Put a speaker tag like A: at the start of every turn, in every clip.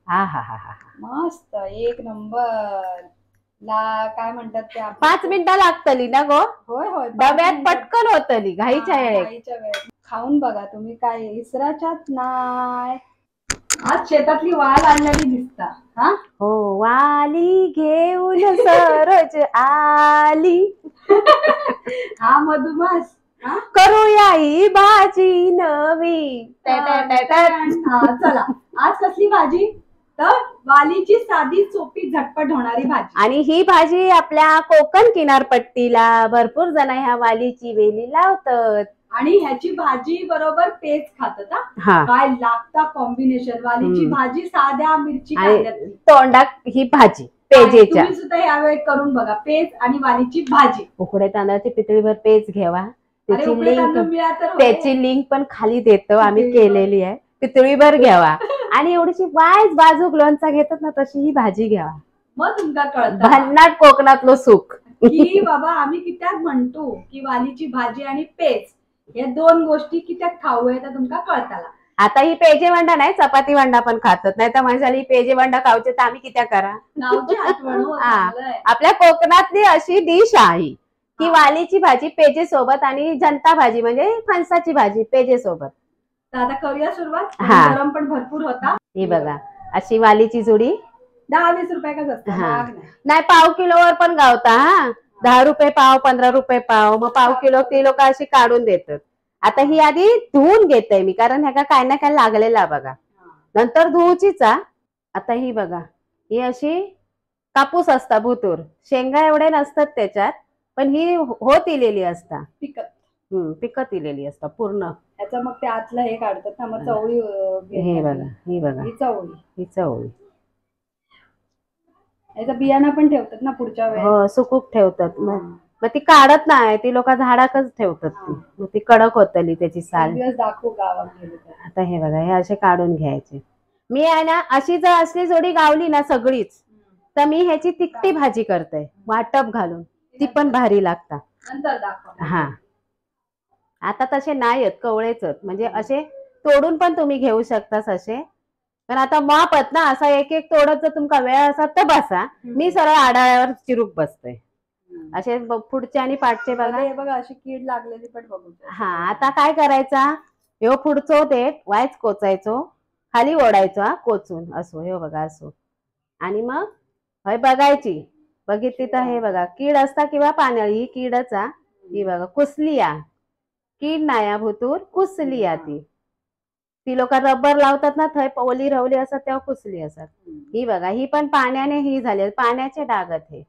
A: हा हा हा हा.
B: मस्त एक नंबर. काय म्हणतात ते
A: 5 मिनिटं लागतली ना गो.
B: होय होय
A: डब्यात पटकन होतली घाईच्या
B: वेळेत. खाऊन बघा तुम्ही, काय इसराच्यात नाय. आज शेतातली वाल आणलेली दिसता. हा
A: हो, वाली घेऊन सरज आली.
B: हा मधुमास.
A: करूया ही भाजी नवी.
B: चला आज कसली भाजी, तर वालीची साधी सोपी झटपट होणारी भाजी.
A: आणि ही भाजी आपल्या कोकण किनारपट्टीला भरपूर जण ह्या वालीची वेली लावतात
B: आणि ह्याची भाजी बरोबर पेज खातात. काय लागता कॉम्बिनेशन. वालीची भाजी साध्या मिरची
A: तोंडात ही भाजी पेजेच्या.
B: तुम्ही सुद्धा यावेळी करून बघा, पेज आणि वालीची भाजी.
A: उकडे तांदळाची पितळीभर पेज घ्यावा. त्याची लिंक पण खाली देतो, आम्ही केलेली आहे. पितळीभर घ्यावा आणि एवढीशी वायच बाजूक लोणचा घेतात ना, तशी ही भाजी घ्यावा.
B: मग तुमका कळत
A: भन्नाट कोकणातलं सुख
B: की बाबा आम्ही कित्याक म्हणतो की वालीची भाजी आणि पेज या दोन गोष्टी कित्याक खाऊ तर तुमका कळताला.
A: आता ही पेजे वंडा नाही, चपाती वंडा पण खातात. नाही तर माणसाला ही पेजे वंडा खावचे तर आम्ही कित्या करा. आपल्या कोकणातली अशी डिश आहे की वालीची भाजी पेजे सोबत आणि जनता भाजी म्हणजे फणसाची भाजी पेजे सोबत.
B: आता करूया सुरुवात. गरम पण भरपूर होता.
A: ही बघा अशी वालीची जोडी
B: 10-20 रुपयाकाच असतात.
A: नाही, पाव किलोवर पण गावता. 10 रुपये पाव, 15 रुपये पाव. मग पाव किलो ती लोक अशी काढून देतात. आता ही आधी धुवून घेते मी, कारण ह्या काय ना काय लागलेला बघा. नंतर धुवूचीच. आता ही बघा, ही अशी कापूस असता भुतूर. शेंगा एवढे नसतात त्याच्यात, पण ही होत इलेली असता. पिकत इलेली असता पूर्ण.
B: याचा मग ते आतलं हे काढतात ना, मग चवळी.
A: हे बघा, ही बघा, ही चवळी.
B: याचा बियाणं पण ठेवतात ना पुढच्या वेळेस.
A: हो, सुकूक ठेवतात. मग ती काढत नाही, ती लोक झाडाकच ठेवतात. ती मग ती कडक होतली त्याची साल.
B: दाखवू गावात गेली.
A: आता हे बघा, हे असे काढून घ्यायचे. मी आहे ना, अशी जर असली जोडी गावली ना सगळीच, तर मी ह्याची तिखटी भाजी करते वाटप घालून. ती पण भारी लागता. हा, आता तसे नाही आहेत, कवळेच म्हणजे असे तोडून पण तुम्ही घेऊ शकता असे. पण आता मापत ना, असा एक एक तोडत जर तुमका वेळ असा तर बसा. मी सरळ आडाळ्यावर चिरूक बसते. असे पुढचे आणि पाठचे
B: बघा अशी कीड लागलेली पण बघू.
A: हा, आता काय करायचा, ह्यो पुढचो देठ वायच कोचायचो, खाली ओढायचो कोचून असो. हे बघा असो. आणि मग हय बघायची, बघितली तर हे बघा कीड असता किंवा पानळी, ही कीडच. ही बघा कुसली कीड नाही भुतूर, कुसली ती लोक रबर लावतात ना, थय ओली रवली असतात तेव्हा कुसली असतात. ही बघा, ही पण पाण्याने ही झाली, पाण्याचे डाग हे.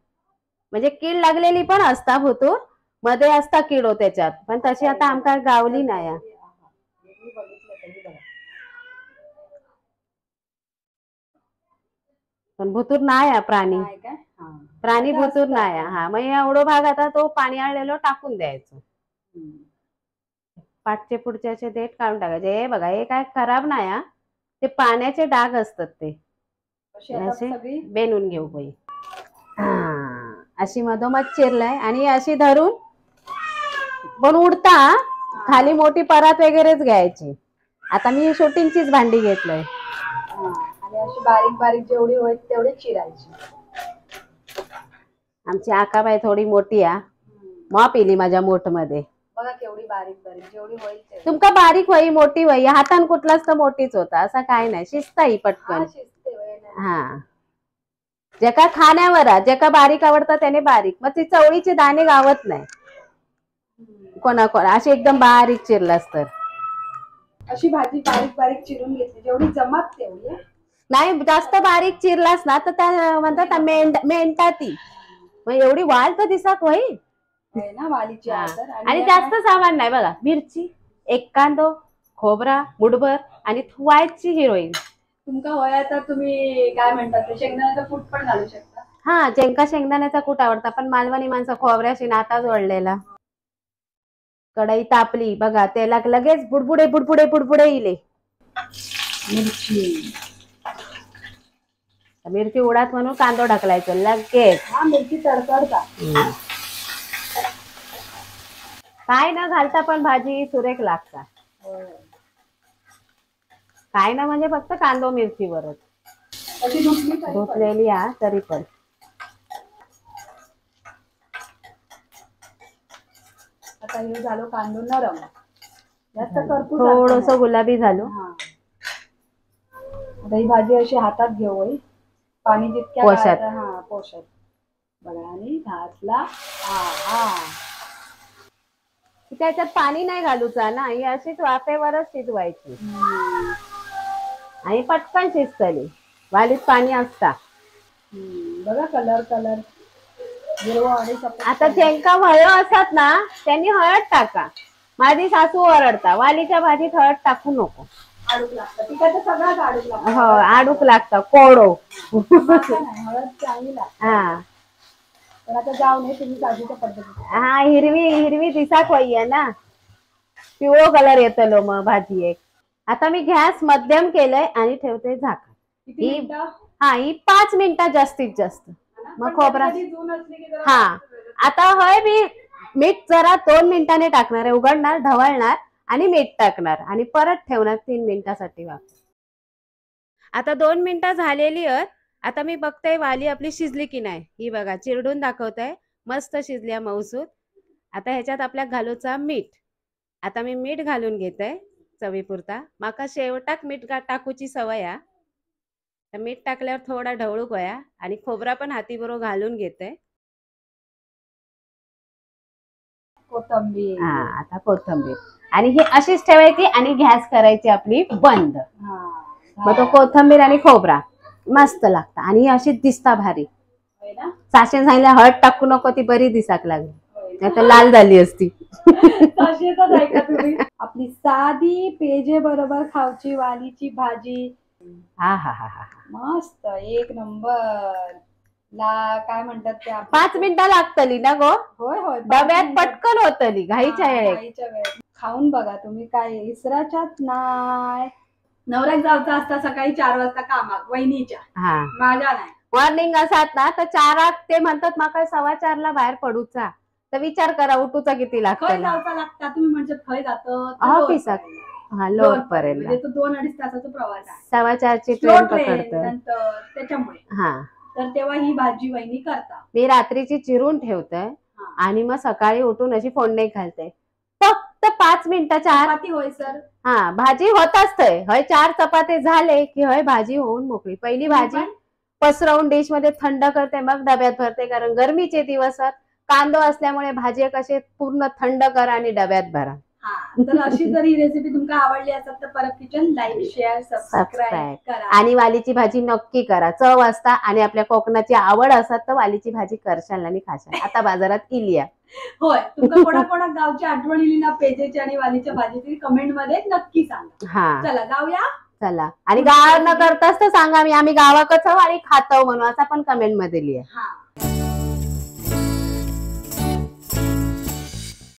A: म्हणजे कीड लागलेली पण असता भुतूर, मध्ये असता किडो त्याच्यात, पण तशी आता आमका गावली नाही. पण भुतूर नाही प्राणी भुतूर नाही. हा, मग एवढो भाग आता तो पाणी आलेलो टाकून द्यायचो. पाठचे पुढचे असे देठ काढून टाकायचे. हे बघा, हे काय खराब नाही, ते पाण्याचे डाग असतात ते असे बेनून घेऊ बाई. अशी मधोमध चिरलाय आणि अशी धरून पण उडता खाली मोठी परात वगैरेच घ्यायची. आता मी शूटिंगचीच भांडी घेतलंय.
B: आणि अशी बारीक बारीक जेवढी होईल तेवढी चिरायची.
A: आमची आकाबाई थोडी मोठी माप येली माझ्या मोठ मध्ये.
B: बघा केवढी बारीक बारीक जेवढी होईल.
A: तुमका बारीक होई मोठी होई, हातान कुठलाच तर मोठीच होता, असं काय नाही. शिस्त ही पटकन. हा, जेका खाण्यावर जेका बारीक आवडतं त्याने बारीक. मग ती चवळीचे दाणे गावत नाही कोणा अशी एकदम बारीक चिरलास तर.
B: अशी भाजी बारीक बारीक चिरून घेतली, जेवढी जमात तेवढी.
A: नाही, जास्त बारीक चिरलास ना तर त्या म्हणतात मेंढता ती. मग एवढी वाल तर दिसत होई
B: ना वालीची.
A: आणि जास्त सामान नाही बघा, मिरची, एक कांदो, खोबरा मुठभर आणि व्हायची हिरोईन.
B: तुमका होया तर तुम्ही काय म्हणतात शेंगदाण्याचा कूट पण घालू शकता.
A: हा, जेंका शेंगदाण्याचा कूट आवडता, पण मालवणी माणसं खोबऱ्याशी नाता जोडलेला. कढई तापली बघा, त्याला लगेच बुडबुडे बुडबुडे बुडबुडे इले. मिरची उडात म्हणून कांदो ढकलायचो लगेच.
B: मिरची तडतडता.
A: काय ना घालता पण भाजी सुरेख लागता. काय ना म्हणजे फक्त कांदो मिरचीवरच.
B: तशी धुतली तरी पण.
A: धुतलेली हा तरी पण.
B: आता हे झालं कांदो नरम, जास्त करपूस
A: थोडस गुलाबी झालो.
B: हा. आता ही भाजी अशी हातात घेऊ, पाणी जितक्या
A: पोषक.
B: घालायचं, हा पोषक बघा, आणि घातला.
A: त्याच्यात पाणी नाही घालूचा ना, ही अशीच वाफेवरच शिजवायची आणि पटकन शिजतली. वालीत पाणी असता.
B: बघा कलर कलर हिरवा आणि सफेद.
A: आता ज्यांका हळद असतात ना त्यांनी हळद टाका. माझी सासू ओरडता, वालीच्या भाजीत हळद टाकू नको.
B: आडूक लागतं, तिकडे सगळ्यात आडूक लागतं.
A: हो, आडूक लागतं, कोडो.
B: हळद चांगली लागते.
A: हा,
B: पण आता जाऊ नये, तुम्ही सासूच्या पद्धतीने.
A: हा, हिरवी हिरवी दिसाक पाहिजे ना, पिवळो कलर येतलो मग भाजी एक. आता मी गॅस मध्यम केलंय आणि ठेवते झाकण.
B: किती मिनिटं?
A: हा, ही 5 मिनिटं जास्तीत जास्त. मग खोबरा.
B: जून असली की जरा.
A: हा, आता होय मी मीठ जरा 2 मिनिटांनी टाकणार आहे. उघडणार, ढवळणार आणि मीठ टाकणार आणि परत ठेवणार 3 मिनिटासाठी वाफ. आता 2 मिनिटं झालेली आहेत. आता मी बघते वाली आपली शिजली की नाही. ही बघा चिरडून दाखवते, मस्त शिजल्या मऊसूत. आता ह्याच्यात आपल्या घालूचा मीठ. आता मी मीठ घालून घेते चवीपुरता. माका शेवटाक मीठ टाकूची सवय आहे. तर मीठ टाकल्यावर थोडा ढवळूक होया आणि खोबरा पण हातीबरोबर घालून घेते.
B: कोथिंबीर.
A: हा, आता कोथिंबीर आणि ही अशीच ठेवायची आणि गॅस करायची आपली बंद. मग तो कोथिंबीर आणि खोबरा मस्त लागतं आणि ही अशीच दिसता भारी. साशे सांगितलं हळद टाकू नको, ती बरी दिसाक लागली, नाही तर लाल झाली असती.
B: आपली साधी पेजे बरोबर खाऊची वालीची भाजी.
A: हा हा हा हा,
B: मस्त एक नंबर. काय म्हणतात ते,
A: 5 मिनिटं लागतली ना गो.
B: होय होय,
A: डब्यात पटकन होतली घाईच्या वेळेत.
B: खाऊन बघा तुम्ही, काय इसराच्यात नाय. नवऱ्याक जायचं असता सकाळी 4 वाजता कामाक, वहिनीच्या.
A: हा,
B: माझ्या नाही.
A: मॉर्निंग असतात ना तर 4 ते म्हणतात माका 4:15 ला बाहेर पडूचा. तर विचार करा उठूचा किती लागतं.
B: लागता तुम्ही म्हणजे खय जातो
A: ऑफिसात. हा, लोड पर्यंत
B: म्हणजे तो 2-2.5 तासाचा प्रवास आहे.
A: 4:15 ची ट्रेन पकडतो.
B: त्याच्यामुळे
A: हा,
B: तर तेव्हा ही भाजी वहिनी करता.
A: मी रात्रीची चिरून ठेवते आणि मग सकाळी उठून अशी फोडणी घालते. फक्त 5 मिनिटाच्या आत.
B: चपाती होय सर.
A: हा, भाजी होत असते. हय 4 चपाती झाले की हय भाजी होऊन मोकळी. पहिली भाजी पसरवून डिश मध्ये थंड करते, मग डब्यात भरते. कारण गरमीचे दिवस कांदो असल्यामुळे भाजी कशी पूर्ण थंड करा आणि डब्यात भरा.
B: तर अशी जर ही रेसिपी तुमका आवडली असेल तर परत किचन लाईक शेअर सबस्क्राईब करा
A: आणि वालीची भाजी नक्की करा. चव असता आणि आपल्या कोकणाची आवड असत तर वालीची भाजी करशाल आणि खाशाल. आता बाजारात इलिया.
B: होय, तुमका कोणा गावची आठवण येईल ना पेजेची आणि वालीच्या भाजीची कमेंट मध्ये नक्की सांगा.
A: हा,
B: चला जाऊया.
A: चला, आणि गाव न करताच तर सांगा, आम्ही गावाकडच आणि खातो म्हणून असं पण कमेंट मध्ये लिहा.